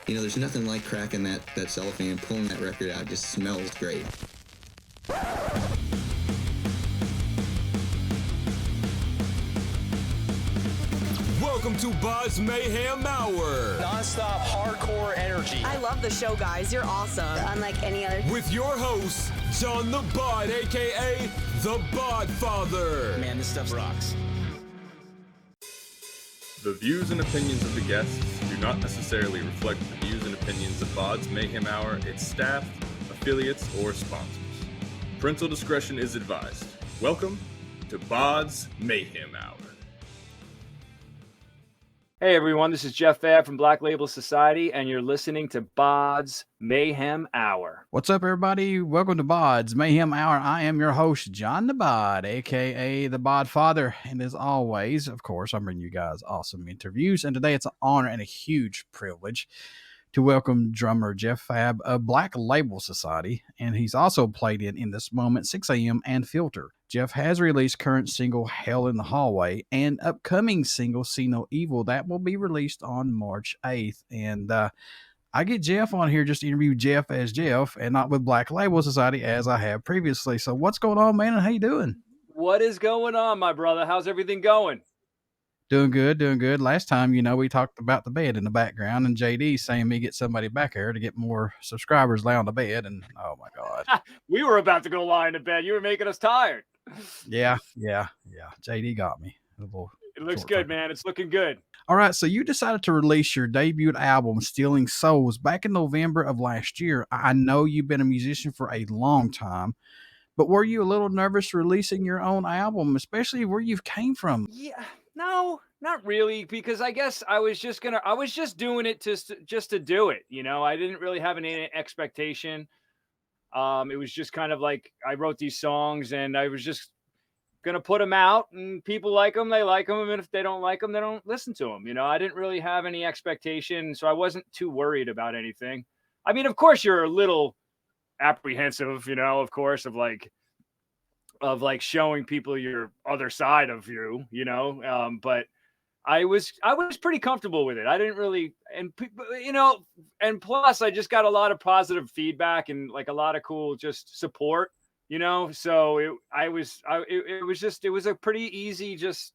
There's nothing like cracking that cellophane and pulling that record out. It just smells great. Welcome to Bod's Mayhem Hour. Non-stop hardcore energy. I love the show, guys. You're awesome. Unlike any other. With your host, John the Bod, a.k.a. The Bodfather. Man, this stuff rocks. The views and opinions of the guests do not necessarily reflect the views and opinions of Bod's Mayhem Hour, its staff, affiliates, or sponsors. Parental discretion is advised. Welcome to Bod's Mayhem Hour. Hey everyone, this is Jeff Fabb from Black Label Society, and you're listening to Bod's Mayhem Hour. What's up, everybody? Welcome to Bod's Mayhem Hour. I am your host, John the Bod, a.k.a. the Bodfather. And as always, of course, I'm bringing you guys awesome interviews. And today it's an honor and a huge privilege to welcome drummer Jeff Fabb of Black Label Society. And he's also played in This Moment, 6 a.m. and Filter. Jeff has released current single Hell in the Hallway and upcoming single See No Evil that will be released on March 8th. And I get Jeff on here just to interview Jeff as Jeff and not with Black Label Society as I have previously. So what's going on, man? And how you doing? What is going on, my brother? How's everything going? Doing good, doing good. Last time, we talked about the bed in the background and JD saying me get somebody back here to get more subscribers lay on the bed. And oh my God. We were about to go lie in the bed. You were making us tired. Yeah. JD got me. It looks good, man. It's looking good. All right. So you decided to release your debut album, Stealing Souls, back in November of last year. I know you've been a musician for a long time, but were you a little nervous releasing your own album, especially where you came from? Yeah. No, not really, because I guess I was just doing it just to do it. I didn't really have any expectation. It was just kind of like I wrote these songs and I was just going to put them out, and people like them, they like them. And if they don't like them, they don't listen to them. I didn't really have any expectation, so I wasn't too worried about anything. I mean, of course you're a little apprehensive, of course, of showing people your other side of you, but I was pretty comfortable with it. I didn't really, and plus I just got a lot of positive feedback and like a lot of cool just support, so it was a pretty easy just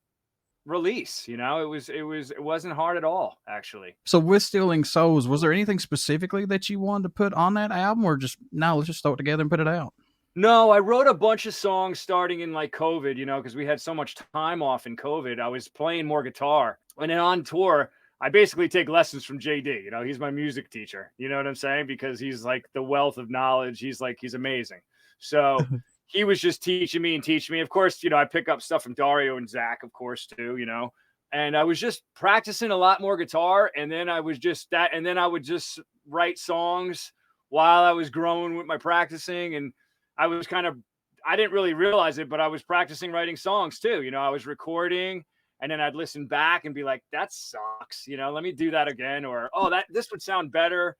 release, it wasn't hard at all, actually. So with Stealing Souls, was there anything specifically that you wanted to put on that album, or just, no, let's just throw it together and put it out? No, I wrote a bunch of songs starting in like COVID, because we had so much time off in COVID. I was playing more guitar, and then on tour, I basically take lessons from JD. He's my music teacher. You know what I'm saying? Because he's like the wealth of knowledge. He's amazing. So he was just teaching me. Of course, I pick up stuff from Dario and Zakk, of course, too, and I was just practicing a lot more guitar. And then I would just write songs while I was growing with my practicing. And I didn't really realize it, but I was practicing writing songs too. I was recording, and then I'd listen back and be like, that sucks. Let me do that again. Or, this would sound better.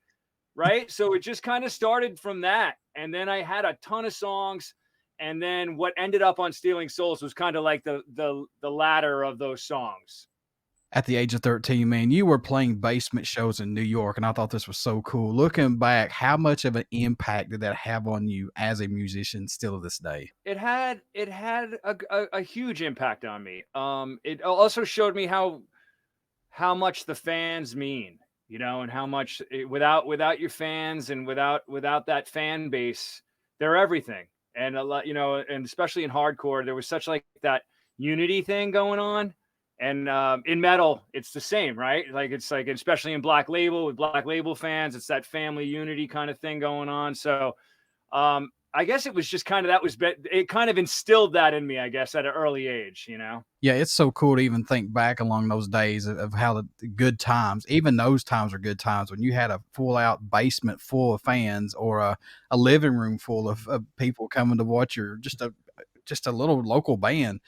Right. So it just kind of started from that. And then I had a ton of songs. And then what ended up on Stealing Souls was kind of like the latter of those songs. At the age of 13, man, you were playing basement shows in New York, and I thought this was so cool. Looking back, how much of an impact did that have on you as a musician still to this day? It had a huge impact on me. It also showed me how much the fans mean, and how much without your fans and without that fan base, they're everything. And a lot, and especially in hardcore, there was such like that unity thing going on. And in metal, it's the same, right? It's like, especially in Black Label, with Black Label fans, it's that family unity kind of thing going on. So I guess it was just kind of, it kind of instilled that in me, I guess, at an early age, Yeah, it's so cool to even think back along those days of how the good times, even those times are good times when you had a full out basement full of fans, or a living room full of people coming to watch your, just a little local band.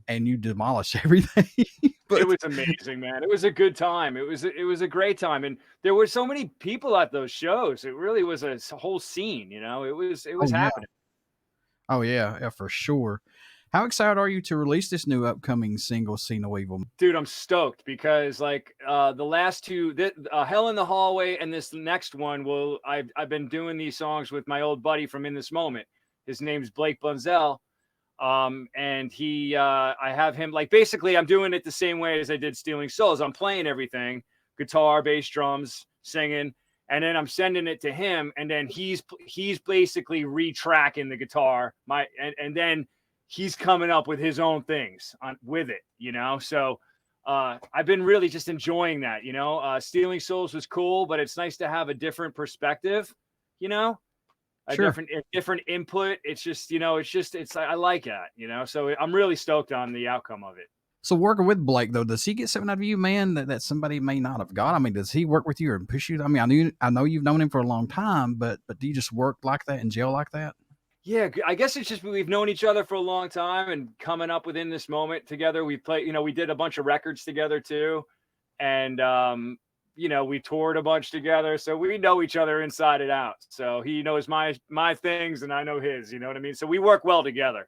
And you demolish everything. But it was amazing, man. It was a good time. It was a great time, and there were so many people at those shows. It really was a whole scene. It was happening. Yeah. Oh yeah, for sure. How excited are you to release this new upcoming single, See No Evil? Dude, I'm stoked because like the last two, Hell in the Hallway and this next one, I've been doing these songs with my old buddy from In This Moment. His name's Blake Bunzel. And I have him, like, basically I'm doing it the same way as I did Stealing Souls. I'm playing everything, guitar, bass, drums, singing, and then I'm sending it to him, and then he's basically retracking the guitar, and then he's coming up with his own things with it, So I've been really just enjoying that, Stealing Souls was cool, but it's nice to have a different perspective, a Sure. different input. It's just, I like that, so I'm really stoked on the outcome of it. So working with Blake though, does he get something out of you, man, that somebody may not have got? I mean, does he work with you and push you? I mean, I know you've known him for a long time, but do you just work like that and gel like that? Yeah, I guess it's just we've known each other for a long time and coming up within this moment together. We played, we did a bunch of records together too. And, we toured a bunch together. So we know each other inside and out. So he knows my things and I know his, you know what I mean? So we work well together.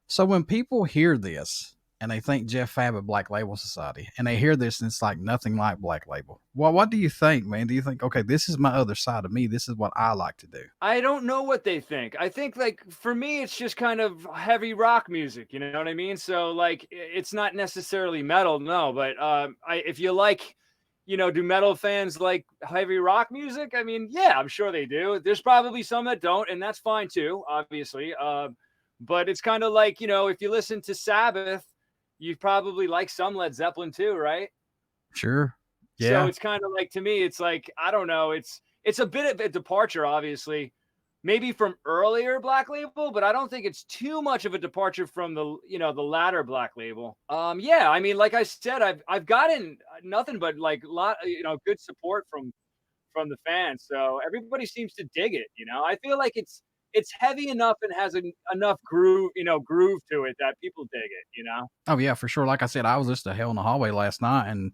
So when people hear this and they think Jeff Fabb of Black Label Society, and they hear this and it's like nothing like Black Label, well, what do you think, man? Do you think, okay, this is my other side of me, this is what I like to do? I don't know what they think. I think, like, for me, it's just kind of heavy rock music, you know what I mean? So, like, it's not necessarily metal, no, but if you like, do metal fans like heavy rock music? I mean, yeah, I'm sure they do. There's probably some that don't, and that's fine too, obviously. But it's kind of like, if you listen to Sabbath, you probably like some Led Zeppelin too, right? Sure. Yeah. So it's kind of like, to me, it's like, I don't know. It's a bit of a departure, obviously, maybe from earlier Black Label, but I don't think it's too much of a departure from the latter Black Label. Yeah, I mean, like I said, I've gotten nothing but like good support from the fans. So everybody seems to dig it. I feel like it's heavy enough and has enough groove to it that people dig it. Oh yeah, for sure. Like I said, I was listening to Hell in the Hallway last night, and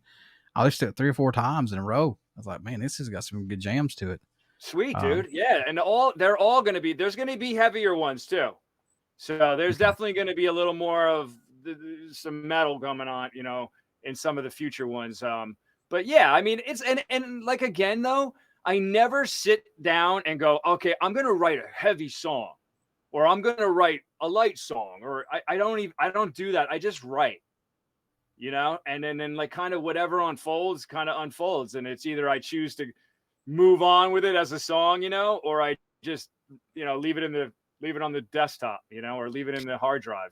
I listened to it 3 or 4 times in a row. I was like, man, this has got some good jams to it. Sweet, dude. Yeah, and they're all going to be. There's going to be heavier ones too. So there's definitely going to be a little more of some metal coming on, in some of the future ones. But yeah, I mean, it's and like, again though, I never sit down and go, okay, I'm going to write a heavy song, or I'm going to write a light song, or I don't do that. I just write, and then like kind of whatever unfolds, and it's either I choose to move on with it as a song, or I just, leave it on the desktop, or leave it in the hard drive,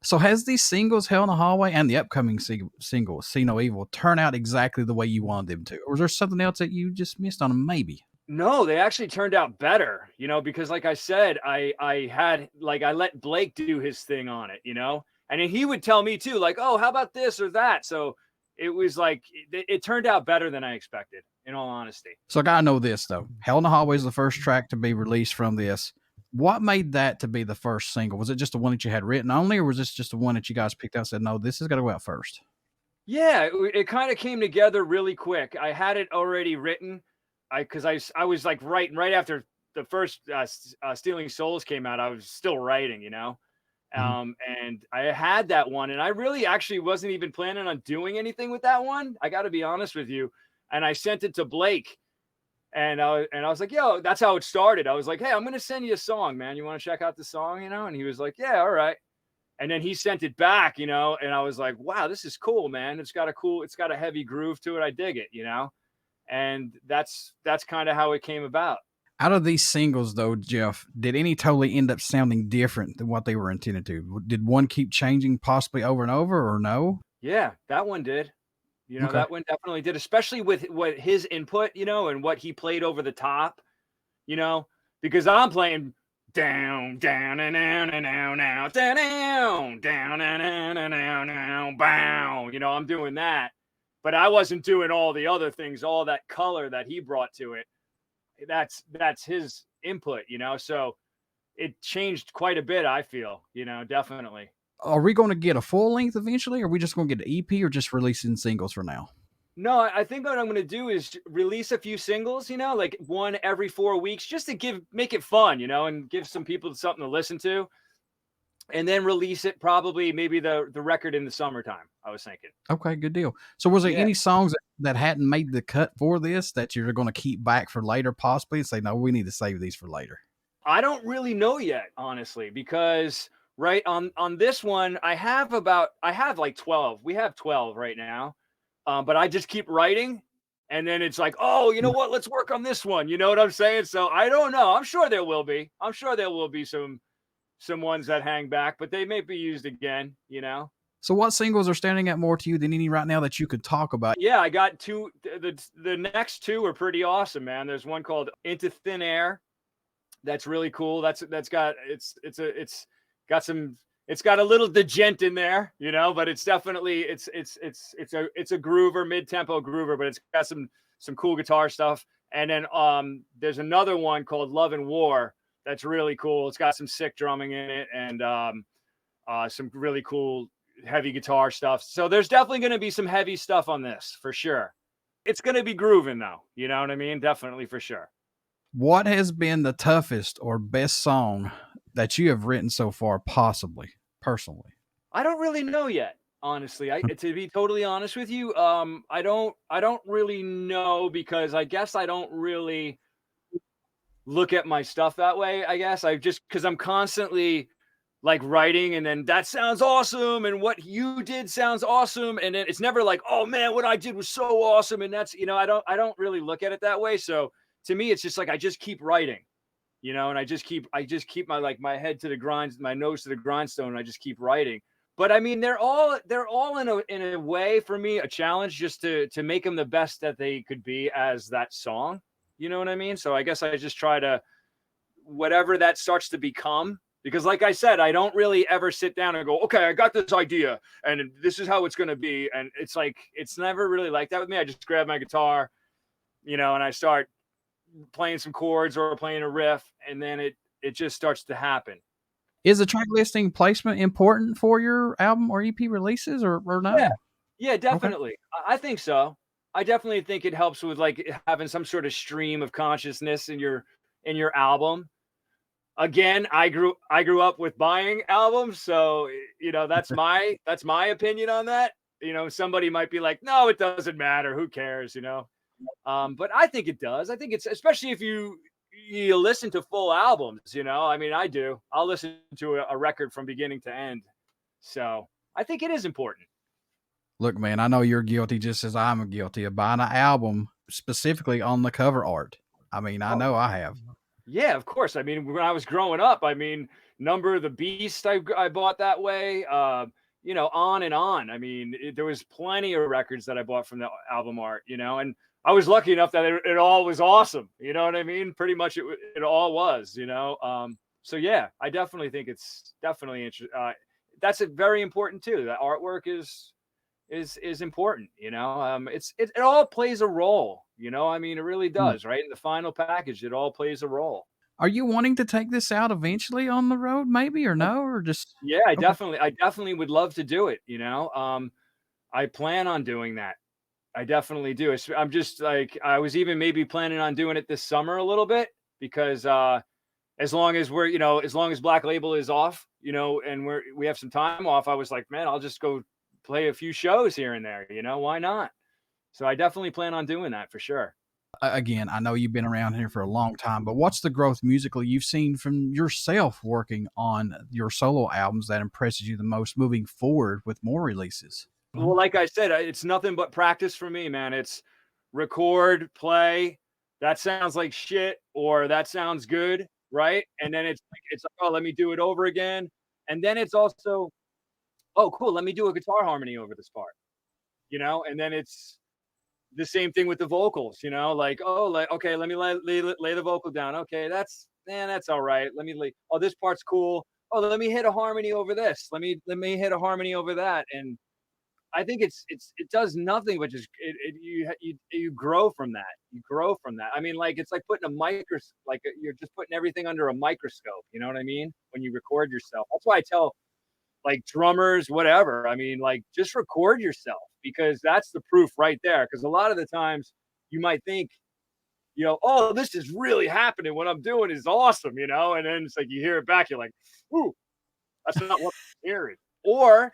So has these singles, Hell in the Hallway and the upcoming single, See No Evil, turn out exactly the way you wanted them to? Or is there something else that you just missed on them, maybe? No, they actually turned out better, because like I said, I let Blake do his thing on it, and then he would tell me too, like, oh, how about this or that? So it was like, it turned out better than I expected, in all honesty. So I gotta know this though. Hell in the Hallway is the first track to be released from this. What made that to be the first single? Was it just the one that you had written only, or was this just the one that you guys picked out and said, no, this has got to go out first? Yeah, it kind of came together really quick. I had it already written, because I was like writing right after the first Stealing Souls came out. I was still writing, and I had that one, and I really actually wasn't even planning on doing anything with that one. I got to be honest with you. And I sent it to Blake, and I was like, yo, that's how it started. I was like, hey, I'm going to send you a song, man. You want to check out the song, And he was like, yeah, all right. And then he sent it back, and I was like, wow, this is cool, man. It's got a heavy groove to it. I dig it, and that's kind of how it came about. Out of these singles though, Jeff, did any totally end up sounding different than what they were intended to? Did one keep changing possibly over and over, or no? Yeah, that one did. Okay. That one definitely did, especially with what his input, and what he played over the top, because I'm playing down, down, and down, and down, down, down, down, and bow. I'm doing that, but I wasn't doing all the other things, all that color that he brought to it. That's his input, so it changed quite a bit, I feel, definitely. Are we going to get a full length eventually? Or are we just going to get an EP, or just releasing singles for now? No, I think what I'm going to do is release a few singles, like one every 4 weeks, just to make it fun, and give some people something to listen to. and then release it probably maybe the record in the summertime, I was thinking. Okay, good deal. So was there Yeah. any songs that hadn't made the cut for this that you're going to keep back for later, possibly, and say, no, we need to save these for later? I don't really know yet, honestly, because right on this one, I have like 12. We have 12 right now. But I just keep writing, and then it's like, oh, you know what? Let's work on this one. You know what I'm saying? So I don't know. I'm sure there will be. I'm sure there will be some ones that hang back, but they may be used again, you know? So what singles are standing out more to you than any right now that you could talk about? Yeah, I got two. The next two are pretty awesome, man. There's one called Into Thin Air. That's really cool. That's got it's got a little degent in there, you know, but it's definitely it's a groover, mid-tempo groover, but it's got some cool guitar stuff. And then there's another one called Love and War that's really cool. It's got some sick drumming in it and some really cool heavy guitar stuff. So there's definitely going to be some heavy stuff on this for sure. It's going to be grooving though, you know what I mean? Definitely for sure. What has been the toughest or best song that you have written so far, possibly, personally? I don't really know yet, honestly. To be totally honest with you, I don't really know because I guess I don't really look at my stuff that way. I guess I just because I'm constantly like writing and then that sounds awesome and what you did sounds awesome and then it's never like, oh man, what I did was so awesome and that's, you know, I don't really look at it that way. So to me, it's just like I just keep writing, you know, and I just keep my head to the grind, my nose to the grindstone, and I just keep writing. But I mean, they're all in a way for me a challenge just to make them the best that they could be as that song. You know what I mean? So I guess I just try to whatever that starts to become. Because like I said, I don't really ever sit down and go, okay, I got this idea and this is how it's going to be. And it's like, it's never really like that with me. I just grab my guitar, you know, and I start playing some chords or playing a riff and then it just starts to happen. Is the track listing placement important for your album or EP releases or no? Yeah, definitely. Okay. I think so. I definitely think it helps with like having some sort of stream of consciousness in your album. Again, I grew up with buying albums, so you know that's my opinion on that. You know, somebody might be like, "No, it doesn't matter. Who cares?" You know, but I think it does. I think it's especially if you listen to full albums. You know, I mean, I do. I'll listen to a record from beginning to end. So I think it is important. Look, man, I know you're guilty just as I'm guilty of buying an album specifically on the cover art. I mean, I know I have. Yeah, of course. I mean, when I was growing up, I mean, Number of the Beast, I bought that way. You know, on and on. I mean, there was plenty of records that I bought from the album art, you know, and I was lucky enough that it all was awesome. You know what I mean? Pretty much it all was, you know? So yeah, I definitely think it's definitely interesting. That's very important too. The artwork is important, you know? It all plays a role, you know? I mean, it really does, right? In the final package, it all plays a role. Are you wanting to take this out eventually on the road, maybe, or no, or just? Yeah, I definitely would love to do it. You know, I plan on doing that. I definitely do. I'm just like, I was even maybe planning on doing it this summer a little bit because, as long as as long as Black Label is off, you know, and we have some time off, I was like, man, I'll just go play a few shows here and there, you know, why not? So I definitely plan on doing that for sure. Again, I know you've been around here for a long time, but what's the growth musically you've seen from yourself working on your solo albums that impresses you the most moving forward with more releases? Well, like I said, it's nothing but practice for me, man. It's record, play, that sounds like shit, or that sounds good, right? And then it's like, oh, let me do it over again. And then it's also, oh, cool, let me do a guitar harmony over this part, you know? And then it's the same thing with the vocals, you know, like, oh, like, okay, let me lay the vocal down. Okay, that's all right. Let me lay, oh, this part's cool. Oh, let me hit a harmony over this. Let me hit a harmony over that. And I think it does nothing but just you grow from that. You grow from that. I mean, like it's like putting you're just putting everything under a microscope. You know what I mean? When you record yourself, that's why I tell like drummers, whatever. I mean, like just record yourself because that's the proof right there. Because a lot of the times you might think, you know, oh, this is really happening. What I'm doing is awesome, you know, and then it's like you hear it back, you're like, ooh, That's not what I'm hearing. Or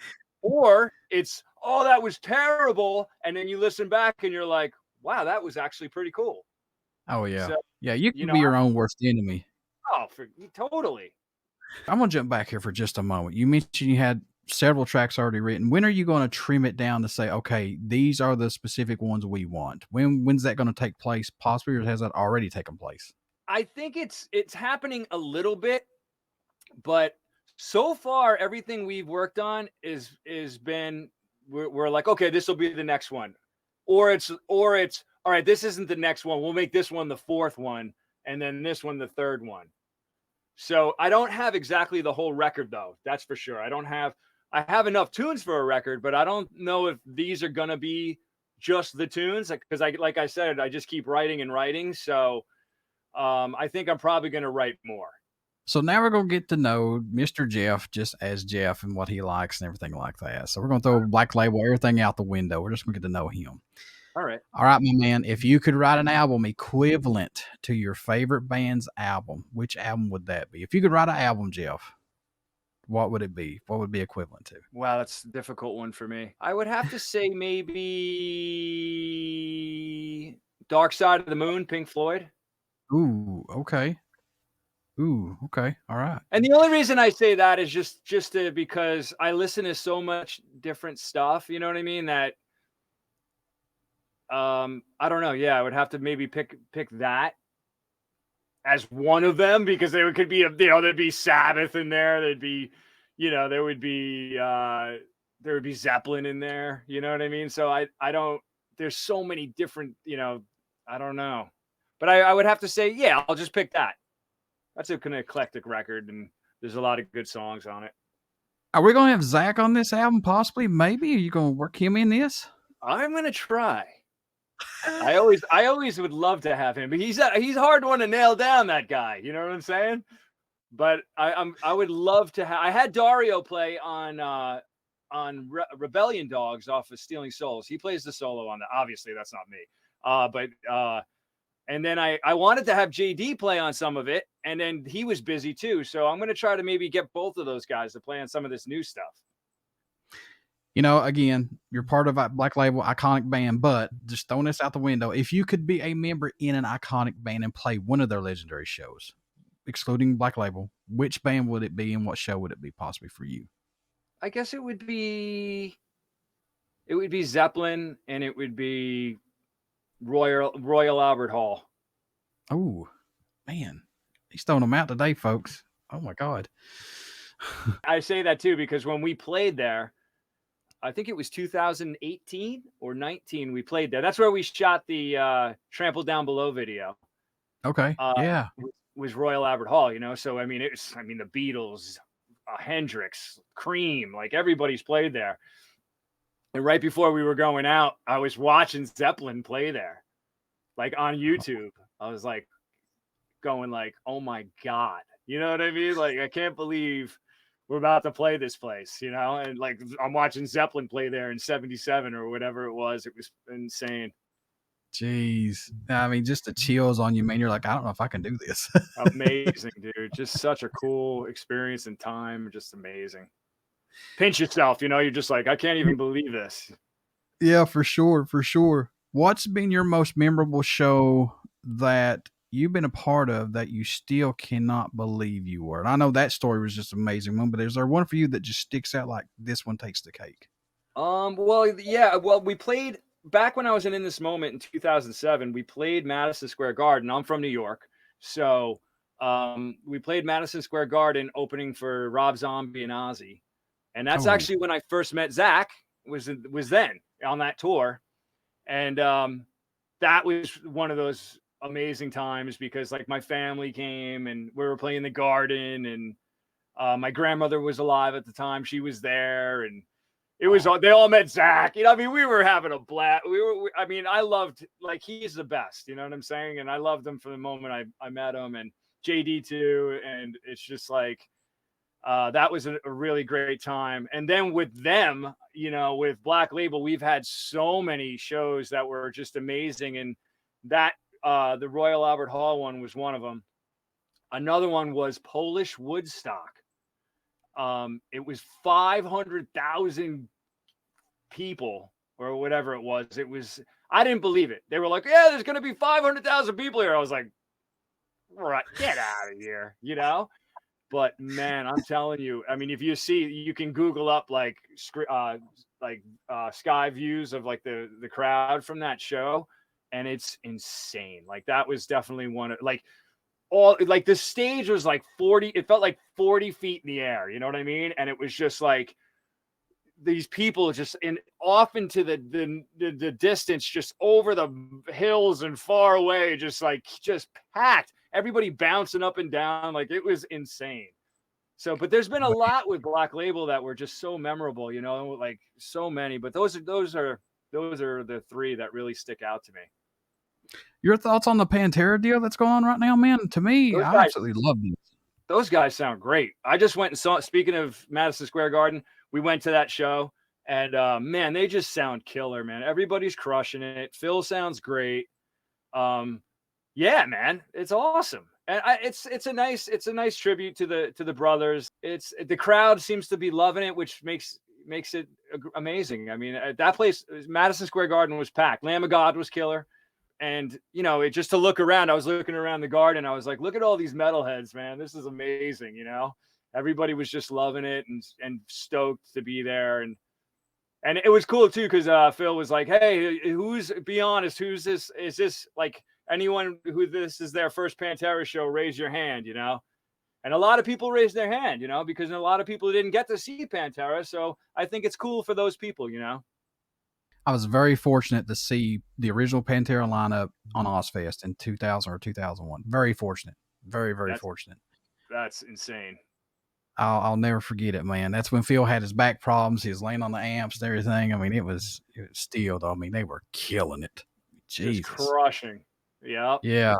it's, oh, that was terrible. And then you listen back and you're like, wow, that was actually pretty cool. Oh yeah. So, Yeah, you can be your own worst enemy. Totally. I'm gonna jump back here for just a moment. You mentioned you had several tracks already written. When are you going to trim it down to say, okay, these are the specific ones we want? When's that going to take place? Possibly, or has that already taken place? I think it's happening a little bit, but so far everything we've worked on is been we're like, okay, this will be the next one, or it's all right, this isn't the next one, we'll make this one the fourth one, and then this one the third one. So I don't have exactly the whole record though, that's for sure. I have enough tunes for a record, but I don't know if these are gonna be just the tunes, because like I said, I just keep writing and writing. So I think I'm probably gonna write more. So now we're going to get to know Mr. Jeff just as Jeff and what he likes and everything like that. So we're going to throw Black Label, everything out the window. We're just going to get to know him. All right, my man. If you could write an album equivalent to your favorite band's album, which album would that be? If you could write an album, Jeff, what would it be? What would it be equivalent to? wow, that's a difficult one for me. I would have to say maybe Dark Side of the Moon, Pink Floyd. Ooh, okay. All right. And the only reason I say that is just because I listen to so much different stuff, you know what I mean? That I don't know. Yeah, I would have to maybe pick that as one of them, because there could be there'd be Sabbath in there, there'd be, there would be Zeppelin in there, you know what I mean? So I don't, there's so many different, I don't know. But I would have to say, yeah, I'll just pick that. That's an eclectic record, and there's a lot of good songs on it. Are we going to have Zakk on this album? Possibly, maybe. Are you going to work him in this? I'm going to try. I always would love to have him, but he's a hard one to nail down, that guy. You know what I'm saying? But I would love to have. I had Dario play on Rebellion Dogs off of Stealing Souls. He plays the solo on that. Obviously, that's not me. And then I wanted to have JD play on some of it, and then he was busy too. So I'm going to try to maybe get both of those guys to play on some of this new stuff. Again, you're part of a Black Label, iconic band, but just throwing this out the window, if you could be a member in an iconic band and play one of their legendary shows, excluding Black Label, which band would it be and what show would it be possibly for you? I guess it would be Zeppelin, and it would be Royal Albert Hall. Oh, man. He's throwing them out today, folks. Oh, my God. I say that, too, because when we played there, I think it was 2018 or 19, we played there. That's where we shot the Trample Down Below video. Okay, yeah. Was Royal Albert Hall, So, the Beatles, Hendrix, Cream, like everybody's played there. And right before we were going out, I was watching Zeppelin play there, like on YouTube. I was like going like, oh my God, you know what I mean? Like, I can't believe we're about to play this place, and like I'm watching Zeppelin play there in 77 or whatever it was. It was insane. Jeez. Just the chills on you, man. You're like, I don't know if I can do this. Amazing, dude. Just such a cool experience and time. Just amazing. Pinch yourself, you're just like, I can't even believe this. Yeah, for sure. What's been your most memorable show that you've been a part of that you still cannot believe you were? And I know that story was just an amazing one, but is there one for you that just sticks out like this one takes the cake? We played back when I was in This Moment in 2007. We played Madison Square Garden. I'm from New York, so we played Madison Square Garden opening for Rob Zombie and Ozzy. And that's actually when I first met Zakk, was then on that tour. And that was one of those amazing times because like my family came and we were playing the Garden, and my grandmother was alive at the time. She was there, and it was they all met Zakk. We were having a blast. I loved, like, he's the best, you know what I'm saying? And I loved him from the moment I met him, and JD too. And it's just like, that was a really great time. And then with them, with Black Label, we've had so many shows that were just amazing. And that the Royal Albert Hall one was one of them. Another one was Polish Woodstock. it was 500,000 people or whatever it was. I didn't believe it. They were like, yeah, there's going to be 500,000 people here. I was like, right, get out of here, you know? But man, I'm telling you, I mean, if you see, you can Google up like sky views of like the crowd from that show, and it's insane. Like that was definitely one of like all like the stage was like 40, it felt like 40 feet in the air, you know what I mean? And it was just like these people just off into the distance, just over the hills and far away, just packed, everybody bouncing up and down. Like it was insane. So, but there's been a lot with Black Label that were just so memorable, you know, like so many, but those are the three that really stick out to me. Your thoughts on the Pantera deal that's going on right now, man? To me, I absolutely love these. Those guys sound great. I just went and saw, speaking of Madison Square Garden, we went to that show, and man, they just sound killer, man. Everybody's crushing it. Phil sounds great. Yeah, man, it's awesome. And it's a nice tribute to the brothers. The crowd seems to be loving it, which makes it amazing. I mean, that place, Madison Square Garden, was packed. Lamb of God was killer. And, you know, just to look around, I was looking around the garden. I was like, look at all these metalheads, man. This is amazing. You know, everybody was just loving it and stoked to be there. And it was cool too, because Phil was like, hey, be honest, who's this? Is this like anyone who this is their first Pantera show? Raise your hand, you know? And a lot of people raised their hand, you know, because a lot of people didn't get to see Pantera. So I think it's cool for those people, you know? I was very fortunate to see the original Pantera lineup on Ozfest in 2000 or 2001. Very fortunate. Very, very fortunate. That's insane. I'll never forget it, man. That's when Phil had his back problems. He was laying on the amps and everything. I mean, it was steel, though. I mean, they were killing it. Jesus. Just crushing. Yep. Yeah.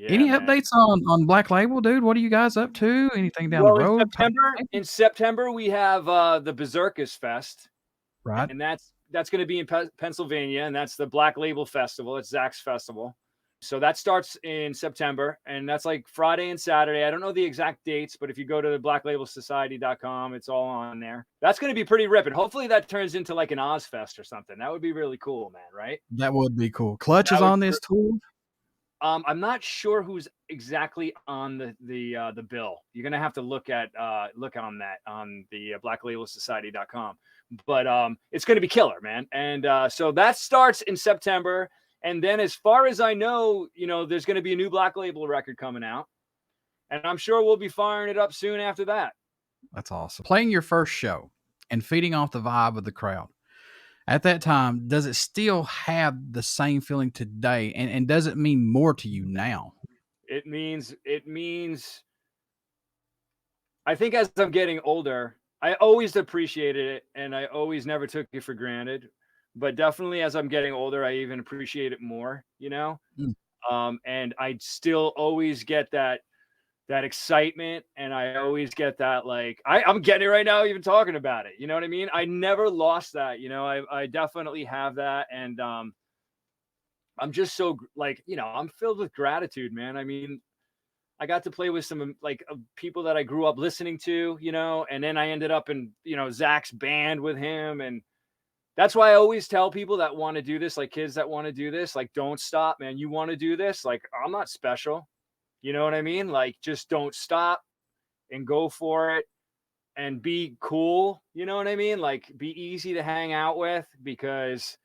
Any updates on Black Label, dude? What are you guys up to? Anything down the road? In September, we have the Berzerkus Fest. Right. And that's going to be in Pennsylvania, and that's the Black Label Festival. It's Zakk's festival. So that starts in September, and that's like Friday and Saturday. I don't know the exact dates, but if you go to the blacklabelsociety.com, it's all on there. That's going to be pretty ripping. Hopefully that turns into like an Ozfest or something. That would be really cool, man, right? That would be cool. Clutch is on this tour? I'm not sure who's exactly on the bill. You're going to have to look on that on the blacklabelsociety.com. But it's going to be killer, man. And so that starts in September. And then as far as I know, you know, there's going to be a new Black Label record coming out. And I'm sure we'll be firing it up soon after that. That's awesome. Playing your first show and feeding off the vibe of the crowd. At that time, does it still have the same feeling today? And does it mean more to you now? It means, I think as I'm getting older, I always appreciated it, and I always never took it for granted. But definitely as I'm getting older, I even appreciate it more, you know? And I still always get that excitement, and I always get that, like, I'm getting it right now, even talking about it. You know what I mean? I never lost that, you know? I definitely have that. And I'm just so, like, you know, I'm filled with gratitude, man. I mean, I got to play with some like people that I grew up listening to, you know, and then I ended up in, you know, Zakk's band with him. And that's why I always tell people that want to do this, like kids that want to do this, like, don't stop, man. You want to do this? Like, I'm not special. You know what I mean? Like, just don't stop and go for it and be cool. You know what I mean? Like, be easy to hang out with, because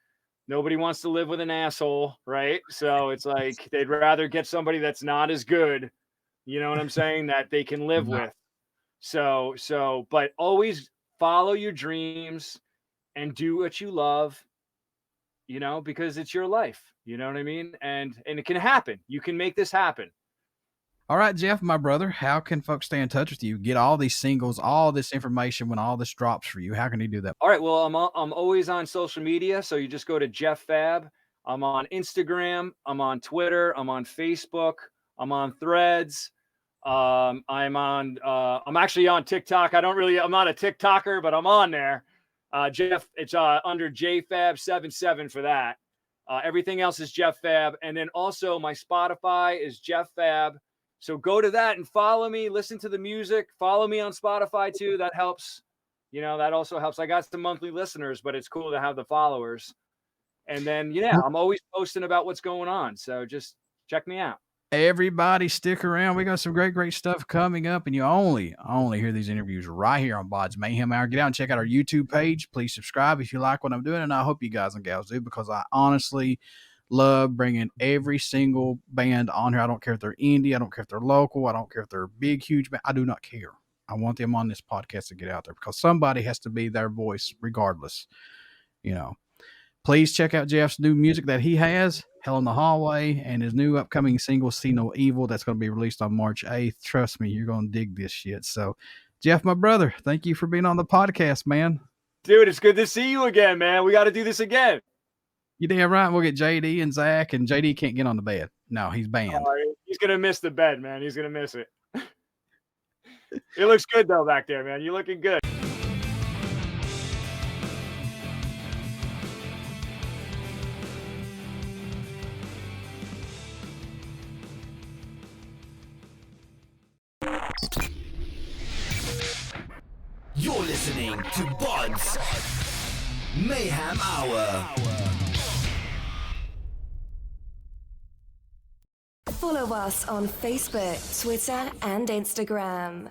nobody wants to live with an asshole, right? So it's like they'd rather get somebody that's not as good, you know what I'm saying, that they can live with. So, but always follow your dreams and do what you love, you know, because it's your life, you know what I mean? And it can happen. You can make this happen. All right, Jeff, my brother, how can folks stay in touch with you? Get all these singles, all this information when all this drops for you. How can you do that? All right. Well, I'm always on social media. So you just go to Jeff Fabb. I'm on Instagram. I'm on Twitter. I'm on Facebook. I'm on Threads. I'm actually on TikTok. I'm not a TikToker, but I'm on there. Jeff, it's under JFab77 for that. Everything else is Jeff Fabb. And then also my Spotify is Jeff Fabb. So go to that and follow me, listen to the music, follow me on Spotify too. That helps. That also helps. I got some monthly listeners, but it's cool to have the followers. And then, I'm always posting about what's going on. So just check me out. Everybody stick around. We got some great stuff coming up, and you only hear these interviews right here on Bod's Mayhem Hour. Get out and check out our YouTube page. Please subscribe if you like what I'm doing, and I hope you guys and gals do, because I honestly love bringing every single band on here. I don't care if they're indie. I don't care if they're local. I don't care if they're big, huge band. I do not care. I want them on this podcast to get out there, because somebody has to be their voice regardless. Please check out Jeff's new music that he has, Hell in the Hallway, and his new upcoming single, See No Evil, that's going to be released on March 8th. Trust me, you're going to dig this shit. So, Jeff, my brother, thank you for being on the podcast, man. Dude, it's good to see you again, man. We got to do this again. You damn right. We'll get JD and Zakk, and JD can't get on the bed. No, he's banned. He's going to miss the bed, man. He's going to miss it. It looks good, though, back there, man. You're looking good. You're listening to Bod's Mayhem Hour. Follow us on Facebook, Twitter, and Instagram.